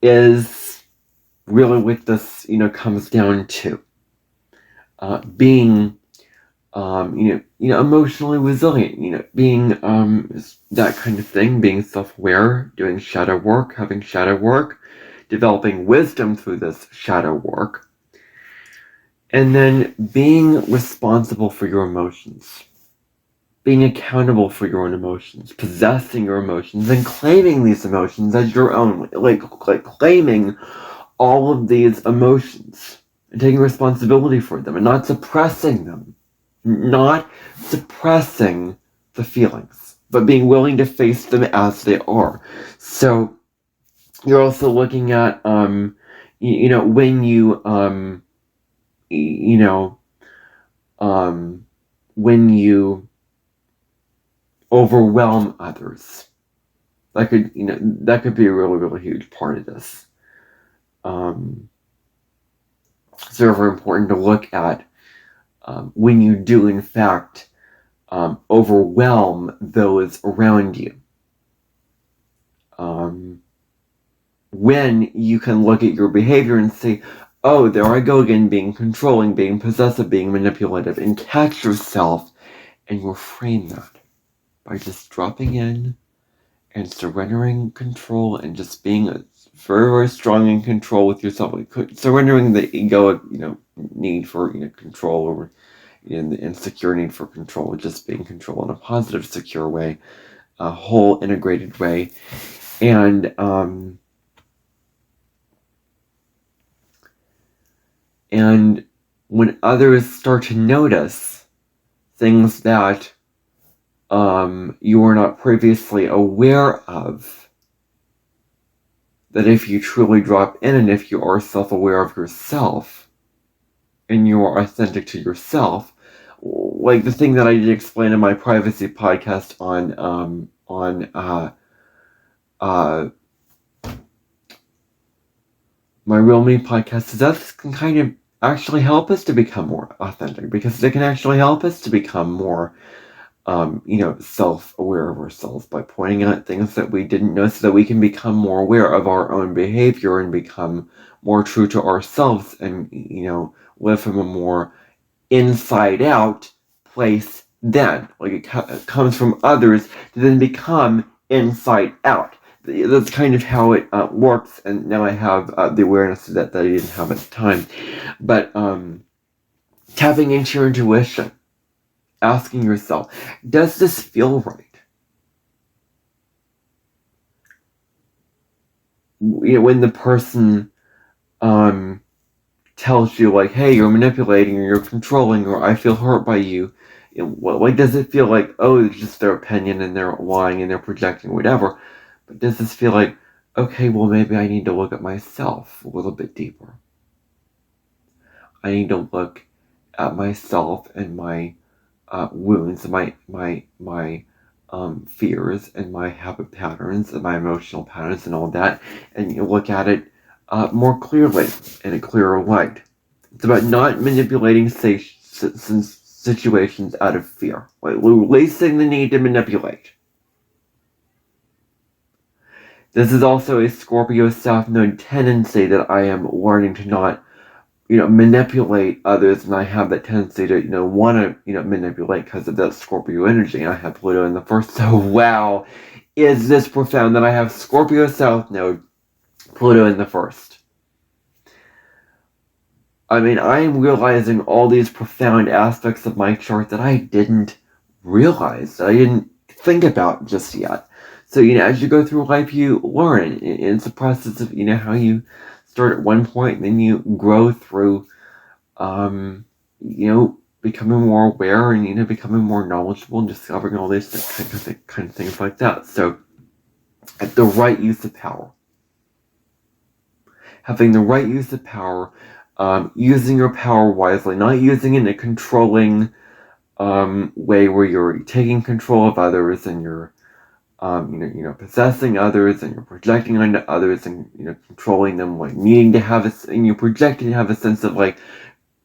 is really what this, comes down to. Being, emotionally resilient, being that kind of thing, being self-aware, doing shadow work, having shadow work, developing wisdom through this shadow work, and then being responsible for your emotions, being accountable for your own emotions, possessing your emotions, and claiming these emotions as your own, like claiming all of these emotions and taking responsibility for them and not suppressing them, not suppressing the feelings, but being willing to face them as they are. So you're also looking at, when you overwhelm others. That could be a really, really huge part of this. It's very important to look at when you do, in fact, overwhelm those around you. When you can look at your behavior and say, oh, there I go again, being controlling, being possessive, being manipulative, and catch yourself and reframe that by just dropping in and surrendering control and just being very, very strong in control with yourself. Surrendering the ego, need for control, or the insecure need for control, just being control in a positive, secure way, a whole integrated way. And when others start to notice things that you were not previously aware of, that if you truly drop in and if you are self-aware of yourself and you are authentic to yourself, like the thing that I did explain in my privacy podcast on my Real Me podcast, is that can kind of actually help us to become more authentic, because it can actually help us to become more self-aware of ourselves by pointing out things that we didn't know, so that we can become more aware of our own behavior and become more true to ourselves and, live from a more inside-out place then. Like it comes from others to then become inside-out. that's kind of how it works, and now I have the awareness of that I didn't have at the time. But tapping into your intuition, asking yourself, does this feel right? When the person tells you, like, hey, you're manipulating, or you're controlling, or I feel hurt by you, like, does it feel like, oh, it's just their opinion and they're lying and they're projecting, whatever? But does this feel like, okay, well, maybe I need to look at myself a little bit deeper. I need to look at myself and my wounds, my fears and my habit patterns and my emotional patterns and all that, and you look at it more clearly, in a clearer light. It's about not manipulating situations out of fear, like releasing the need to manipulate. This is also a Scorpio South Node tendency that I am learning to not, manipulate others, and I have that tendency to, want to, manipulate because of that Scorpio energy. And I have Pluto in the first, so wow, is this profound that I have Scorpio South Node, Pluto in the first. I mean, I am realizing all these profound aspects of my chart that I didn't realize, that I didn't think about just yet. So, as you go through life, you learn. It's a process of, how you start at one point and then you grow through, becoming more aware and, becoming more knowledgeable and discovering all these kind of things like that. So, at the right use of power. Having the right use of power, using your power wisely, not using it in a controlling way where you're taking control of others and you're possessing others and you're projecting onto others and controlling them, like needing to have and you're projecting to have a sense of like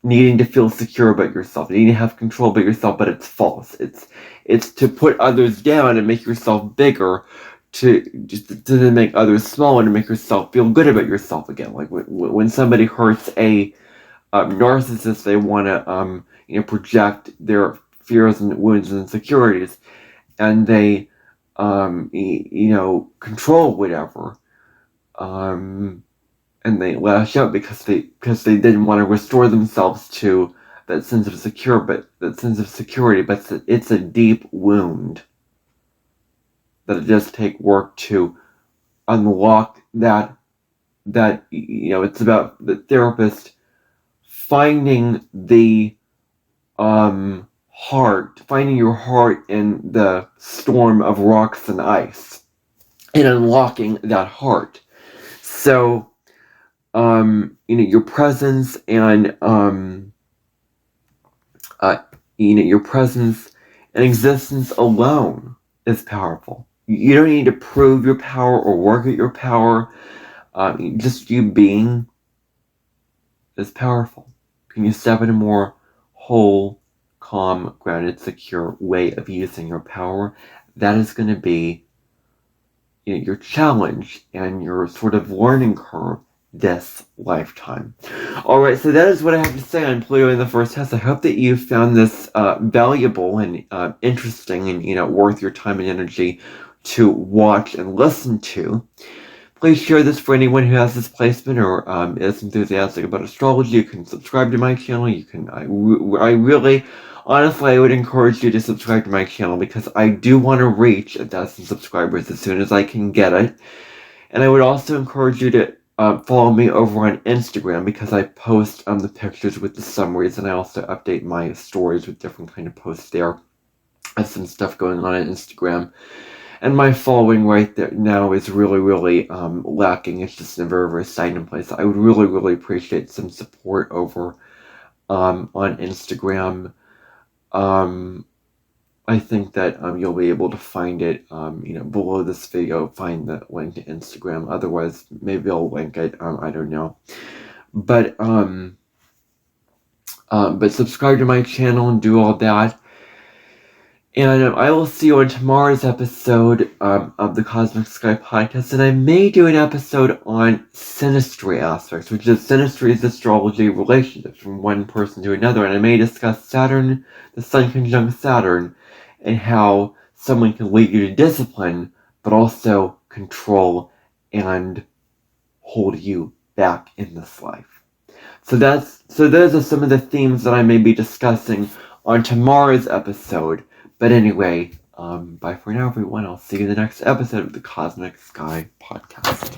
needing to feel secure about yourself, needing to have control about yourself, but it's false. It's to put others down and make yourself bigger, to then make others smaller, to make yourself feel good about yourself again. Like when somebody hurts a narcissist, they want to project their fears and wounds and insecurities, and they control whatever, and they lash out because they didn't want to restore themselves to that sense of security, but it's a deep wound that it does take work to unlock that it's about the therapist finding the finding your heart in the storm of rocks and ice and unlocking that heart. So your presence and your presence and existence alone is powerful. You don't need to prove your power or work at your power. Just you being is powerful. Can you step in a more whole, calm, grounded, secure way of using your power? That is going to be your challenge and your sort of learning curve this lifetime. Alright, so that is what I have to say on Pluto in the first house. I hope that you found this valuable and interesting and worth your time and energy to watch and listen to. Please share this for anyone who has this placement or is enthusiastic about astrology. You can subscribe to my channel. You can. I really, honestly, I would encourage you to subscribe to my channel because I do want to reach 1,000 subscribers as soon as I can get it. And I would also encourage you to follow me over on Instagram because I post the pictures with the summaries, and I also update my stories with different kind of posts there. I have some stuff going on Instagram. And my following right there now is really, really lacking. It's just in a very, very stagnant place. I would really, really appreciate some support over on Instagram. I think that you'll be able to find it, below this video. Find the link to Instagram. Otherwise, maybe I'll link it. I don't know. But subscribe to my channel and do all that. And I will see you on tomorrow's episode of the Cosmic Sky Podcast. And I may do an episode on synastry aspects, which is synastry is astrology relationships from one person to another. And I may discuss Saturn, the Sun conjunct Saturn, and how someone can lead you to discipline, but also control and hold you back in this life. So those are some of the themes that I may be discussing on tomorrow's episode. But anyway, bye for now, everyone. I'll see you in the next episode of the Cosmic Sky Podcast.